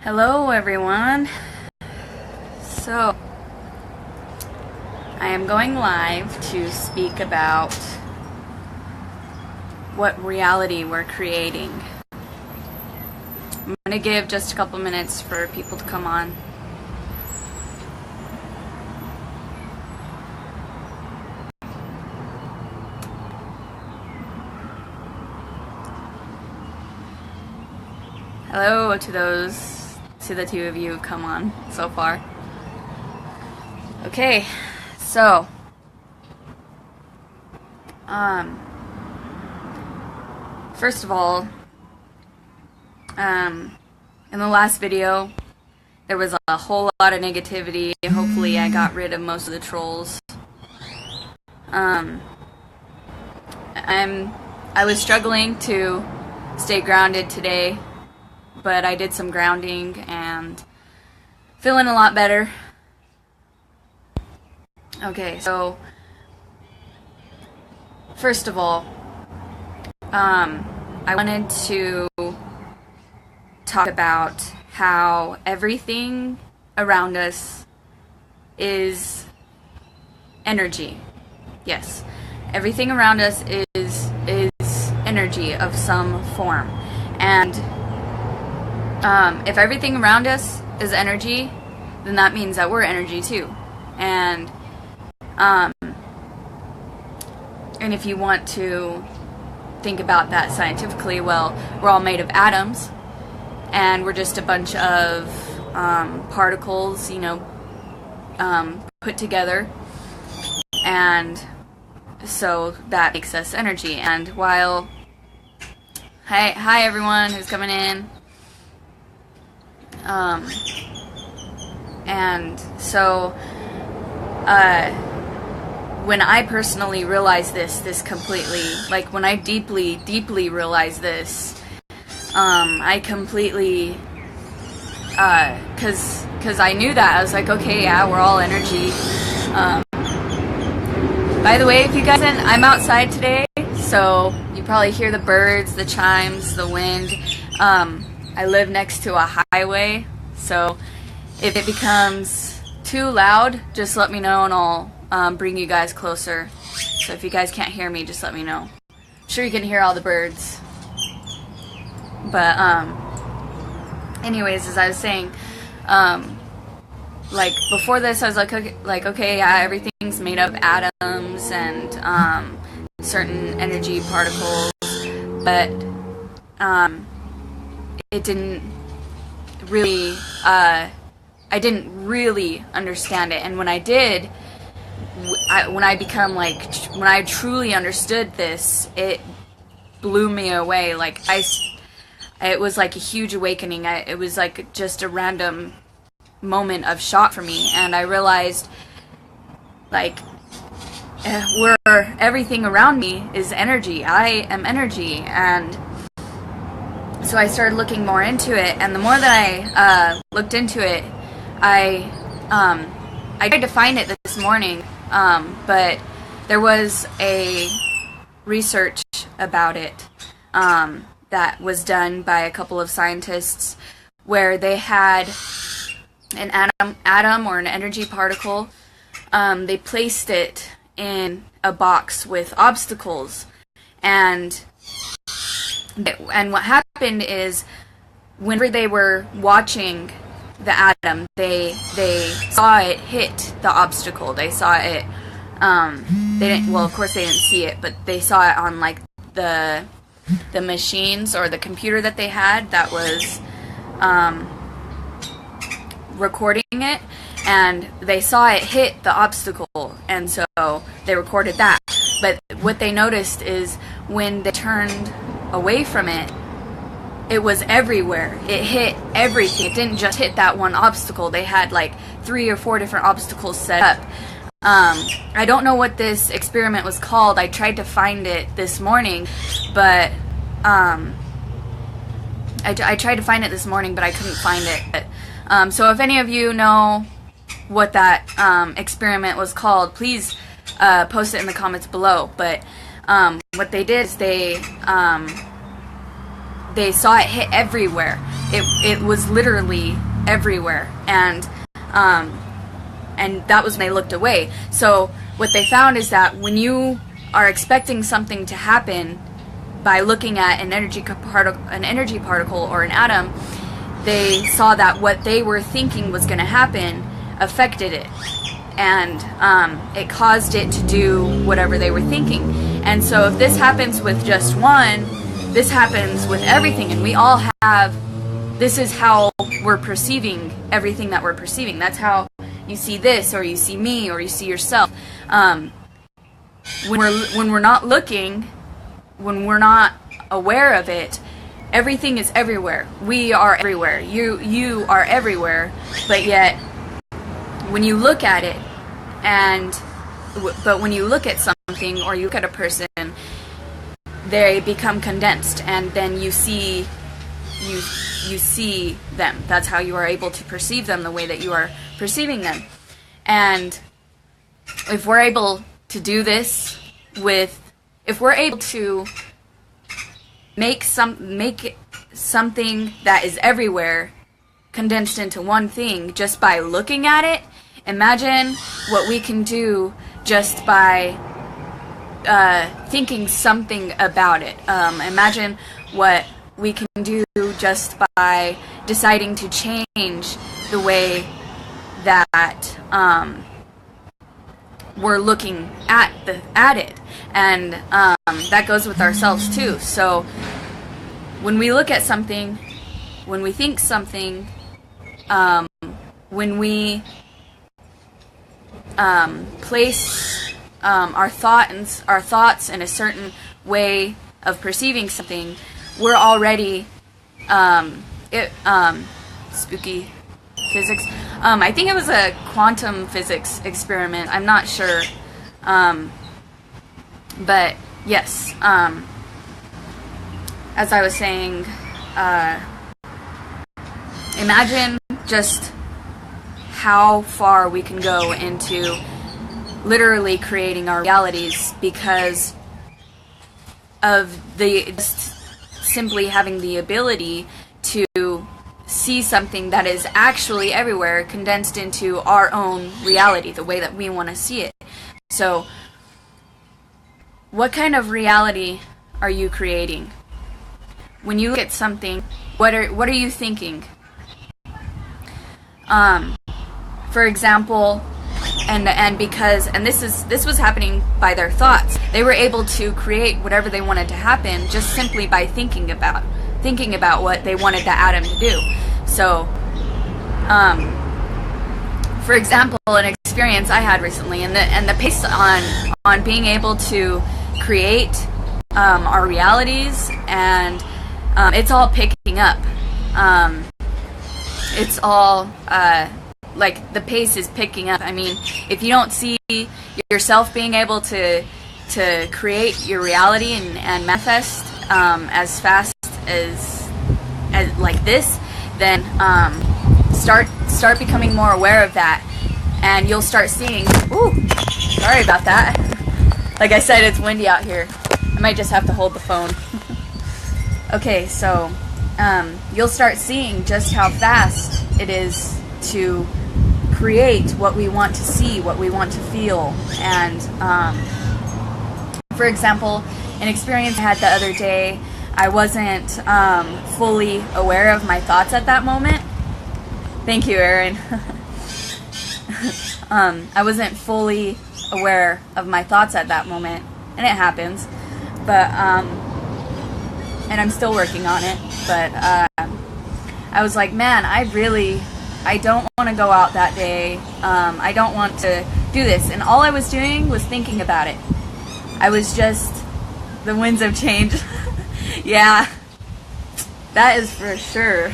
Hello everyone. So, I am going live to speak about what reality we're creating. I'm going to give just a couple minutes for people to come on. Hello to the two of you who come on so far. Okay, so first of all, in the last video there was a whole lot of negativity. Hopefully I got rid of most of the trolls. I was struggling to stay grounded today, but I did some grounding and feeling a lot better. Okay, so first of all, I wanted to talk about how everything around us is energy. Yes, everything around us is energy of some form, and if everything around us is energy, then that means that we're energy too. And if you want to think about that scientifically, well, we're all made of atoms, and we're just a bunch of particles, put together, and so that makes us energy. And while hi everyone who's coming in. And so, when I personally realized this completely, like when I deeply realized this, I completely, cause I knew that, I was like, okay, yeah, we're all energy. By the way, if you guys, I'm outside today, so you probably hear the birds, the chimes, the wind. I live next to a highway, so if it becomes too loud, just let me know and I'll bring you guys closer. So if you guys can't hear me, just let me know. I'm sure you can hear all the birds. But anyways, as I was saying, like before this, I was like, okay, yeah, everything's made of atoms and certain energy particles, but it didn't really, I didn't really understand it. And when I did, when I truly understood this, it blew me away. Like, it was like a huge awakening. It was like just a random moment of shock for me. And I realized, like, everything around me is energy. I am energy. And so I started looking more into it, and the more that I looked into it, I tried to find it this morning, but there was a research about it that was done by a couple of scientists, where they had an atom or an energy particle. They placed it in a box with obstacles, and what happened is, whenever they were watching the atom, they saw it hit the obstacle. They saw it. They didn't. Well, of course they didn't see it, but they saw it on like the machines or the computer that they had that was recording it, and they saw it hit the obstacle, and so they recorded that. But what they noticed is, when they turned away from it, it was everywhere. It hit everything. It didn't just hit that one obstacle. They had like 3 or 4 different obstacles set up. I don't know what this experiment was called. I tried to find it this morning, but I tried to find it this morning, but I couldn't find it. So if any of you know what that experiment was called, please post it in the comments below. But what they did is they saw it hit everywhere. it was literally everywhere, and that was when they looked away. So what they found is that when you are expecting something to happen by looking at an energy particle or an atom, they saw that what they were thinking was going to happen affected it, and it caused it to do whatever they were thinking. And so if this happens with just one, this happens with everything, and we all have, this is how we're perceiving everything that we're perceiving. That's how you see this, or you see me, or you see yourself. When we're not looking, when we're not aware of it, everything is everywhere. We are everywhere. You are everywhere. But yet, when you look at it, but when you look at something or you look at a person, they become condensed, and then you see them. That's how you are able to perceive them the way that you are perceiving them. And if we're able to do this if we're able to make something that is everywhere condensed into one thing just by looking at it, imagine what we can do just by thinking something about it. Imagine what we can do just by deciding to change the way that we're looking at it, and that goes with ourselves too. So when we look at something, when we think something, when we place our thoughts in a certain way of perceiving something, we're already spooky physics. I think it was a quantum physics experiment. I'm not sure. But yes, as I was saying, imagine just how far we can go into literally creating our realities because of just simply having the ability to see something that is actually everywhere condensed into our own reality, the way that we want to see it. So, what kind of reality are you creating? When you look at something, what are you thinking? For example, this was happening by their thoughts. They were able to create whatever they wanted to happen just simply by thinking about what they wanted the atom to do. So, for example, an experience I had recently, and the pace on being able to create our realities, and it's all picking up. It's all like the pace is picking up. I mean, if you don't see yourself being able to create your reality and manifest as fast as like this, then start becoming more aware of that, and you'll start seeing. Ooh, sorry about that. Like I said, it's windy out here. I might just have to hold the phone. Okay, so you'll start seeing just how fast it is to create what we want to see, what we want to feel. And for example, an experience I had the other day, I wasn't fully aware of my thoughts at that moment. Thank you, Erin. I wasn't fully aware of my thoughts at that moment, and it happens. But and I'm still working on it. But I was like, man, I don't want to go out that day. I don't want to do this. And all I was doing was thinking about it. I was just, the winds of change. Yeah, that is for sure.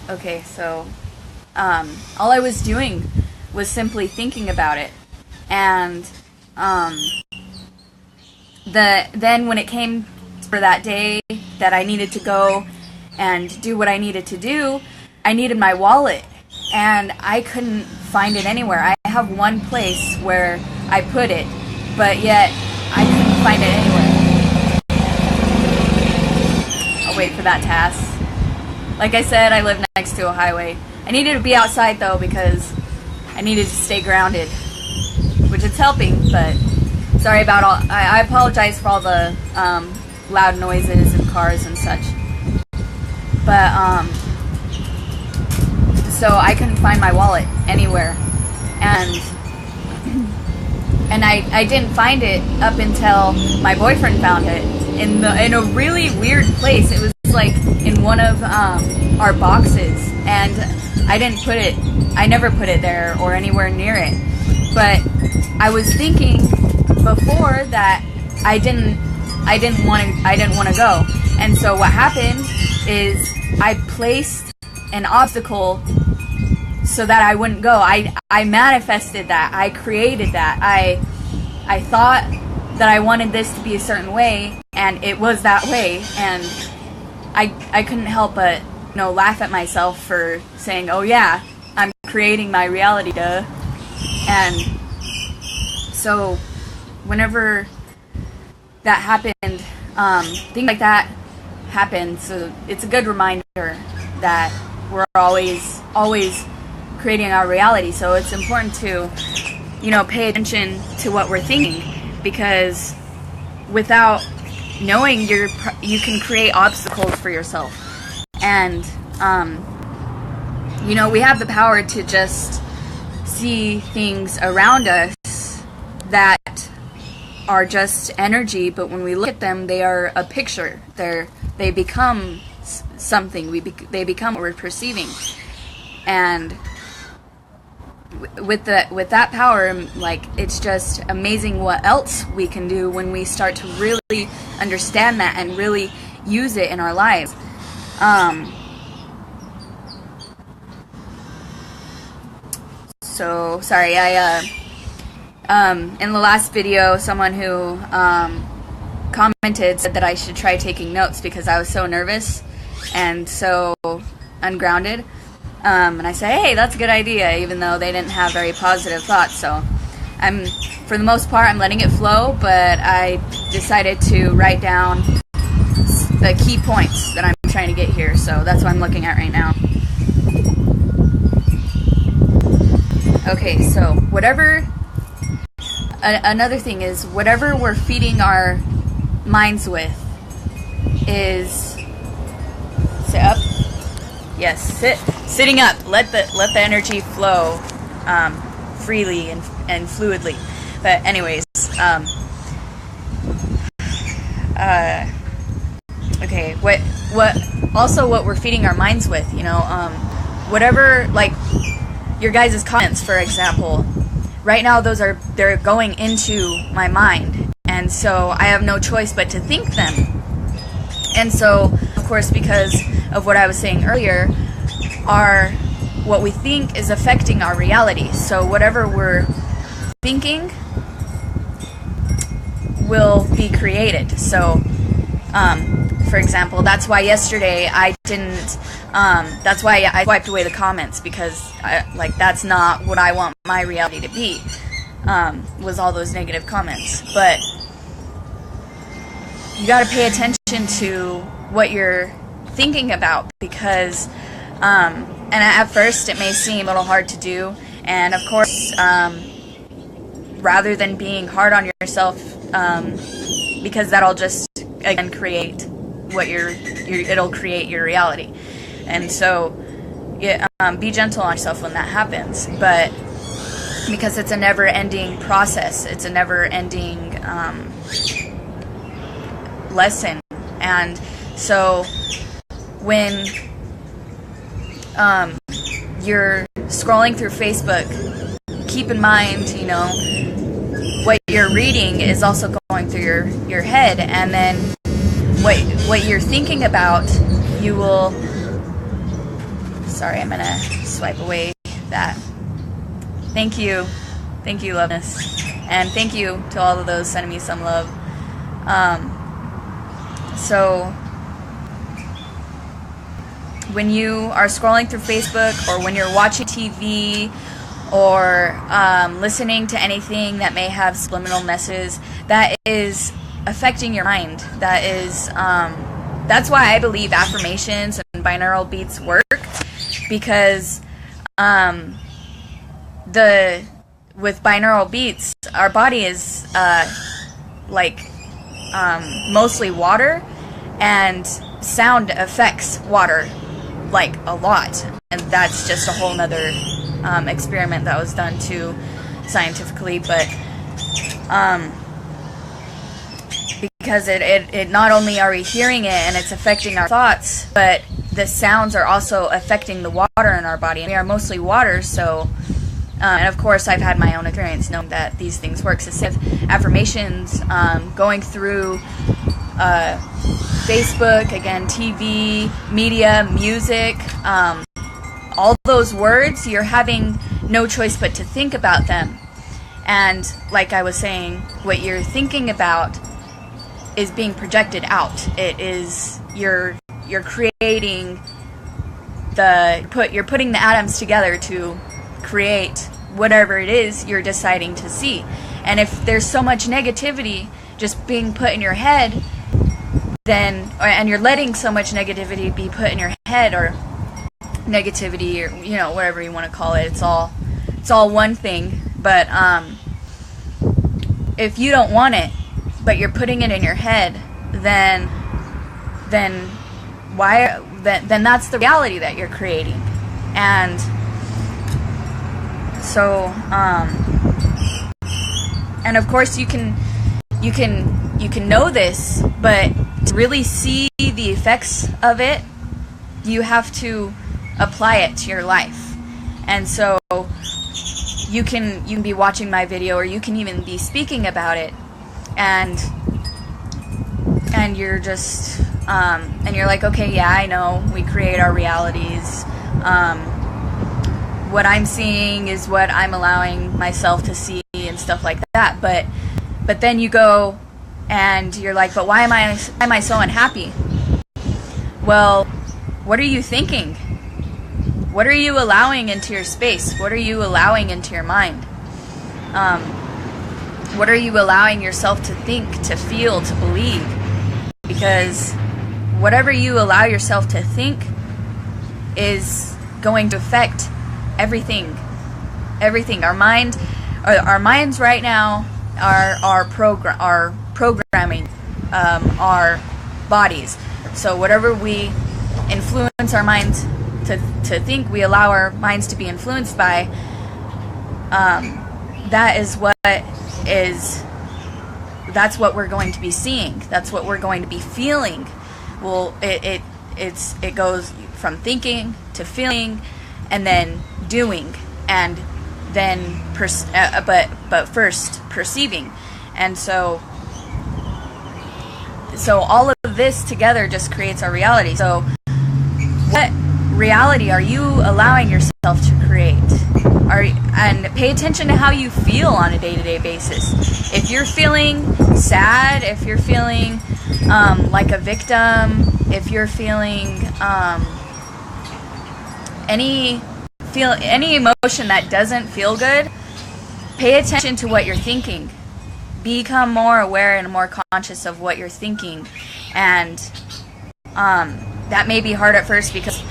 Okay, so all I was doing was simply thinking about it. And then when it came for that day that I needed to go and do what I needed to do, I needed my wallet, and I couldn't find it anywhere. I have one place where I put it, but yet I couldn't find it anywhere. that task. Like I said, I live next to a highway. I needed to be outside though because I needed to stay grounded, which is helping, but sorry about all, I apologize for all the loud noises and cars and such. But, so I couldn't find my wallet anywhere. And I didn't find it up until my boyfriend found it in a really weird place. It was like in one of our boxes, and I never put it there or anywhere near it. But I was thinking before that I didn't want to go. And so what happened is I placed an obstacle so that I wouldn't go. I manifested that. I created that. I thought that I wanted this to be a certain way, and it was that way, and I couldn't help but, laugh at myself for saying, oh yeah, I'm creating my reality, duh. And so whenever that happened, things like that happen, so it's a good reminder that we're always creating our reality. So it's important to pay attention to what we're thinking, because without knowing, you can create obstacles for yourself. And we have the power to just see things around us that are just energy, but when we look at them, they are a picture. They become something. They become what we're perceiving. And with that power, it's just amazing what else we can do when we start to really understand that and really use it in our lives. So sorry, in the last video, someone who commented said that I should try taking notes because I was so nervous and so ungrounded. And I said, hey, that's a good idea, even though they didn't have very positive thoughts. So for the most part, I'm letting it flow, but I decided to write down the key points that I'm trying to get here. So that's what I'm looking at right now. Okay, so another thing is, whatever we're feeding our minds with is, sit up. Yes, sitting up. Let the energy flow freely and fluidly. But anyways, okay. What we're feeding our minds with, whatever, like your guys' comments, for example. Right now, they're going into my mind, and so I have no choice but to think them. And so, of course, because of what I was saying earlier, what we think is affecting our reality. So whatever we're thinking will be created. So, for example, that's why yesterday I didn't, that's why I wiped away the comments, because that's not what I want my reality to be, was all those negative comments. But you got to pay attention to what you're thinking about, because and at first it may seem a little hard to do, and of course rather than being hard on yourself, because that'll just again create what it'll create your reality. And so be gentle on yourself when that happens, but because it's a never-ending process, it's a never-ending lesson. And so when you're scrolling through Facebook, keep in mind, what you're reading is also going through your head, and then what you're thinking about, you will, sorry, I'm gonna swipe away that. Thank you, Loveness, and thank you to all of those sending me some love. So when you are scrolling through Facebook, or when you're watching TV, or listening to anything that may have subliminal messages, that is affecting your mind. That is that's why I believe affirmations and binaural beats work, because with binaural beats, our body is mostly water, and sound affects water like a lot, and that's just a whole nother experiment that was done too scientifically, but because it not only are we hearing it and it's affecting our thoughts, but the sounds are also affecting the water in our body. We are mostly water, so and of course I've had my own experience knowing that these things work. So affirmations, going through Facebook, again, TV, media, music, all those words, you're having no choice but to think about them. And like I was saying, what you're thinking about is being projected out. It is, you're creating you're putting the atoms together to create whatever it is you're deciding to see. And if there's so much negativity just being put in your head, and you're letting so much negativity be put in your head, or negativity, or whatever you want to call it, it's all one thing. But if you don't want it, but you're putting it in your head, then that's the reality that you're creating. And so and of course you can know this, but to really see the effects of it, you have to apply it to your life. And so you can be watching my video, or you can even be speaking about it, and you're just and you're like, okay, yeah, I know we create our realities. What I'm seeing is what I'm allowing myself to see and stuff like that. But then you go and you're like, but why am I so unhappy? Well, what are you thinking? What are you allowing into your space? What are you allowing into your mind? What are you allowing yourself to think, to feel, to believe? Because whatever you allow yourself to think is going to affect everything. Our minds right now are programming our bodies. So whatever we influence our minds to think, we allow our minds to be influenced by. That's what we're going to be seeing. That's what we're going to be feeling. Well, it goes from thinking to feeling, and then doing, and then but first perceiving. And so all of this together just creates our reality. So what reality are you allowing yourself to create? And pay attention to how you feel on a day-to-day basis. If you're feeling sad, if you're feeling like a victim, if you're feeling any emotion that doesn't feel good, pay attention to what you're thinking. Become more aware and more conscious of what you're thinking. And that may be hard at first because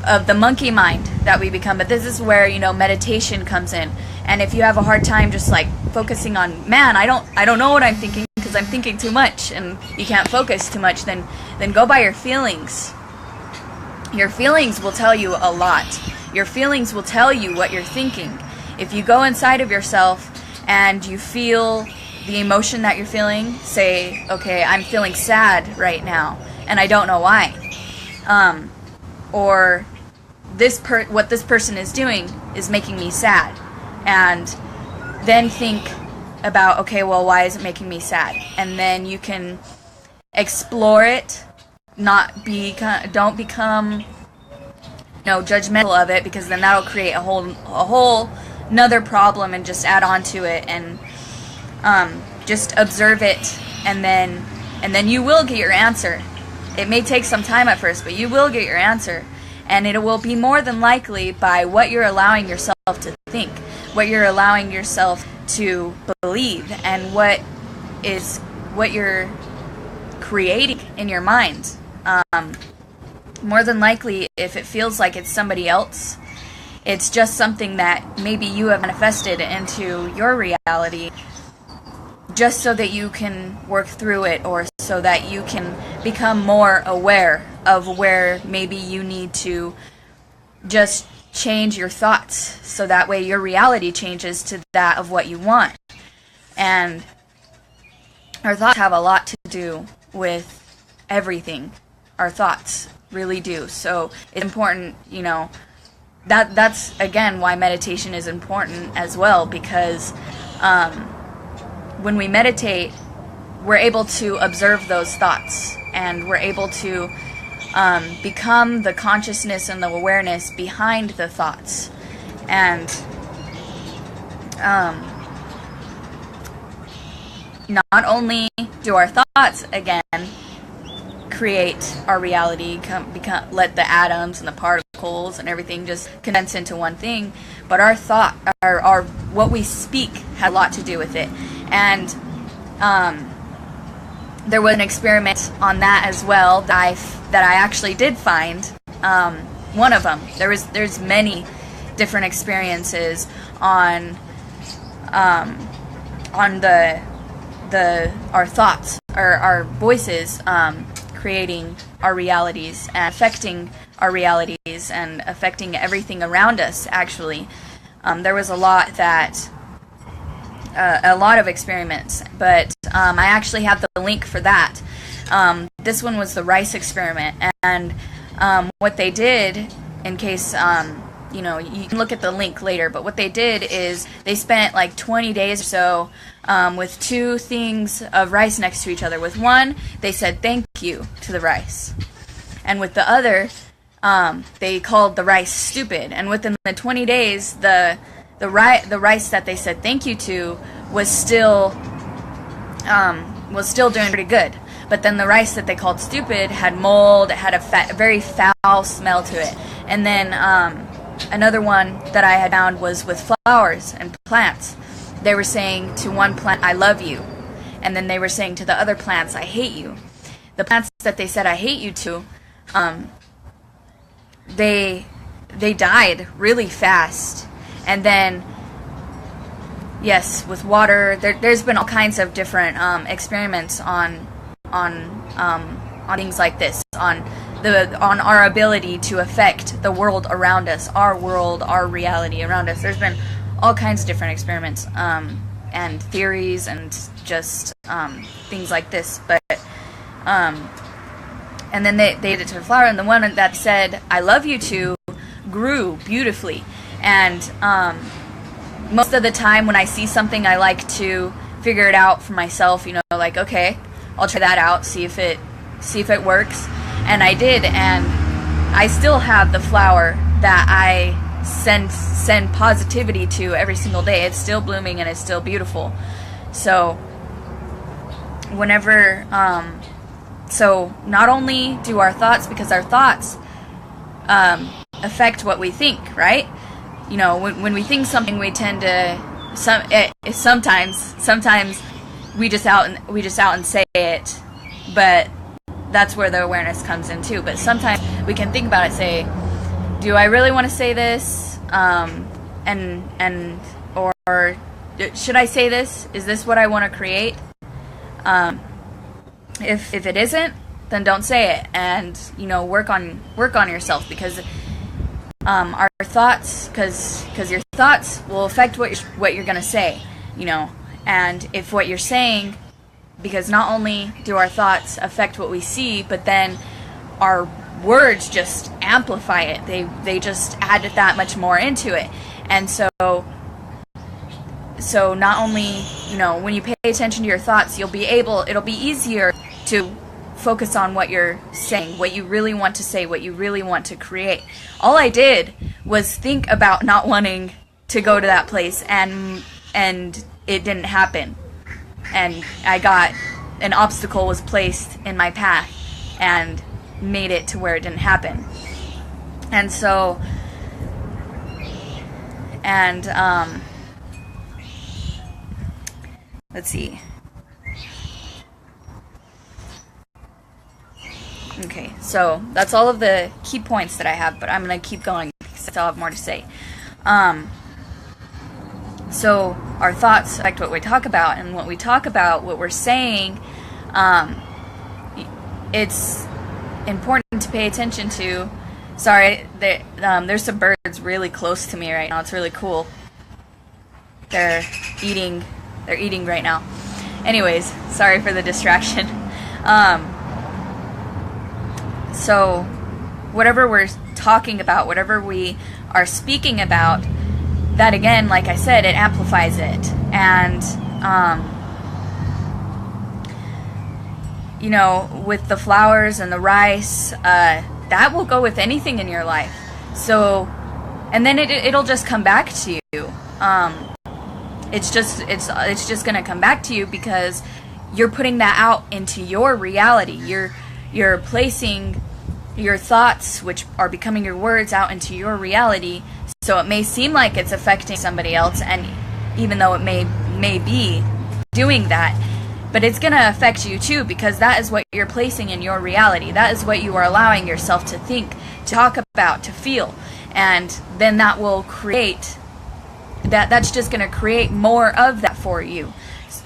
of the monkey mind that we become, but this is where meditation comes in. And if you have a hard time just like focusing on, man, I don't know what I'm thinking because I'm thinking too much, and you can't focus too much, then go by your feelings. Your feelings will tell you a lot. Your feelings will tell you what you're thinking. If you go inside of yourself and you feel the emotion that you're feeling, say, okay, I'm feeling sad right now and I don't know why, or what this person is doing is making me sad, and then think about, okay, well, why is it making me sad? And then you can explore it. Don't become judgmental of it, because then that'll create a whole another problem and just add on to it. And just observe it, and then you will get your answer. It may take some time at first, but you will get your answer, and it will be more than likely by what you're allowing yourself to think, what you're allowing yourself to believe, and what you're creating in your mind. More than likely, if it feels like it's somebody else, it's just something that maybe you have manifested into your reality just so that you can work through it, or so that you can become more aware of where maybe you need to just change your thoughts, so that way your reality changes to that of what you want. And our thoughts have a lot to do with everything. Our thoughts really do. So it's important, that's again why meditation is important as well, because when we meditate, we're able to observe those thoughts, and we're able to become the consciousness and the awareness behind the thoughts. And not only do our thoughts, again, create our reality, let the atoms and the particles and everything just condense into one thing, but our thought, our what we speak, has a lot to do with it. And there was an experiment on that as well that I actually did find. One of them. There's many different experiences on our thoughts, or our voices, creating our realities and affecting our realities and affecting everything around us. Actually, there was a lot of experiments, but I actually have the link for that. This one was the rice experiment, and what they did, in case you can look at the link later, but what they did is they spent like 20 days or so with two things of rice next to each other. With one, they said thank you to the rice, and with the other, they called the rice stupid. And within the 20 days, the rice that they said thank you to was still doing pretty good. But then the rice that they called stupid had mold. It had a very foul smell to it. And then another one that I had found was with flowers and plants. They were saying to one plant, I love you. And then they were saying to the other plants, I hate you. The plants that they said I hate you to, they died really fast. And then, yes, with water, there's been all kinds of different experiments on things like this, on our ability to affect the world around us, our world, our reality around us. There's been all kinds of different experiments and theories and just things like this. But and then they did it to the flower, and the one that said I love you to grew beautifully. And most of the time when I see something, I like to figure it out for myself, like, okay, I'll try that out, see if it works. And I did, and I still have the flower that I send positivity to every single day. It's still blooming and it's still beautiful. So whenever so not only do our thoughts, because our thoughts affect what we think, right? When we think something, we tend to sometimes we just out and say it, but that's where the awareness comes in too. But sometimes we can think about it, say, do I really want to say this? Or should I say this? Is this what I want to create? If it isn't, then don't say it, and work on yourself, because our thoughts, because your thoughts will affect what you're gonna say, and if what you're saying, because not only do our thoughts affect what we see, but then our words just amplify it. They just add that much more into it. And so not only, when you pay attention to your thoughts, it'll be easier to focus on what you're saying, what you really want to say, what you really want to create. All I did was think about not wanting to go to that place, and it didn't happen. And an obstacle was placed in my path and made it to where it didn't happen. And so, let's see. Okay, so that's all of the key points that I have, but I'm going to keep going because I still have more to say. So our thoughts affect what we talk about, and what we talk about, what we're saying, it's important to pay attention to. Sorry, there's some birds really close to me right now. It's really cool. They're eating right now. Anyways, sorry for the distraction. So whatever we're talking about, whatever we are speaking about, that again, like I said, it amplifies it. And you know, with the flowers and the rice, that will go with anything in your life. So, and then it'll just come back to you. It's just gonna come back to you because you're putting that out into your reality. You're placing your thoughts, which are becoming your words, out into your reality. So it may seem like it's affecting somebody else, and even though it may be doing that, but it's going to affect you too, because that is what you're placing in your reality. That is what you are allowing yourself to think, to talk about, to feel. And then that will create, that's just going to create more of that for you.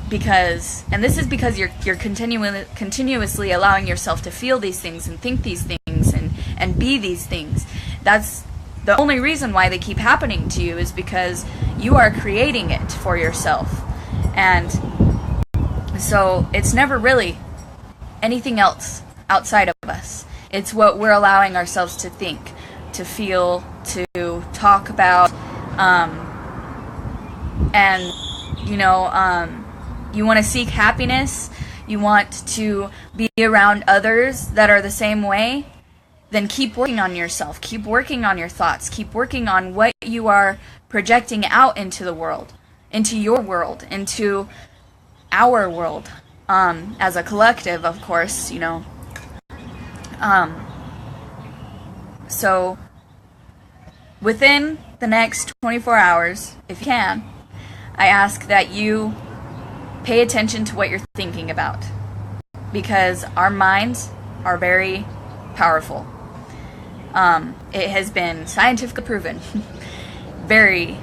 Because, and this is because you're continuously allowing yourself to feel these things and think these things and be these things. That's the only reason why they keep happening to you, is because you are creating it for yourself. And so it's never really anything else outside of us. It's what we're allowing ourselves to think, to feel, to talk about, and you know, you want to seek happiness, you want to be around others that are the same way, then keep working on yourself, keep working on your thoughts, keep working on what you are projecting out into the world, into your world, into our world, as a collective, of course, you know. So within the next 24 hours, if you can, I ask that you pay attention to what you're thinking about, because our minds are very powerful. It has been scientifically proven. Very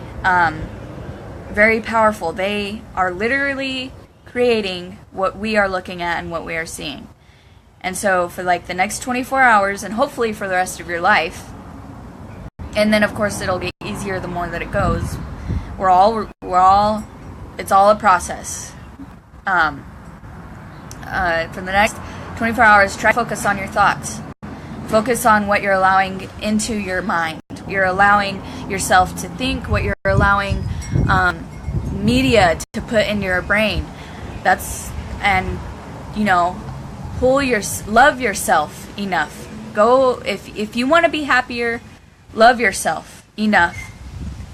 powerful. They are literally creating what we are looking at and what we are seeing. And so for like the next 24 hours, and hopefully for the rest of your life, and then of course it'll get easier the more that it goes. It's all a process. For the next 24 hours, try to focus on your thoughts. Focus on what you're allowing into your mind. You're allowing yourself to think, what you're allowing media to put in your brain. And you know, love yourself enough. Go, if you want to be happier, love yourself enough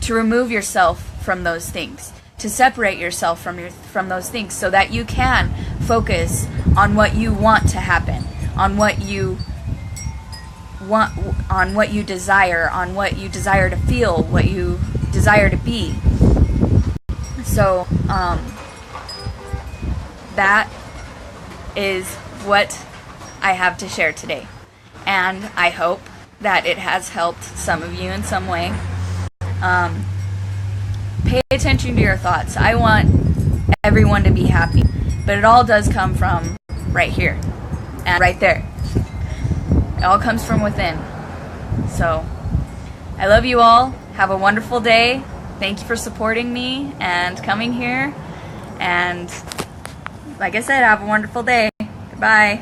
to remove yourself from those things, to separate yourself from those things, so that you can focus on what you want to happen, on what you want, on what you desire to feel, what you desire to be. So that is what I have to share today, and I hope that it has helped some of you in some way. Pay attention to your thoughts. I want everyone to be happy, but it all does come from right here and right there. It all comes from within. So I love you all. Have a wonderful day. Thank you for supporting me and coming here. And like I said, have a wonderful day. Goodbye.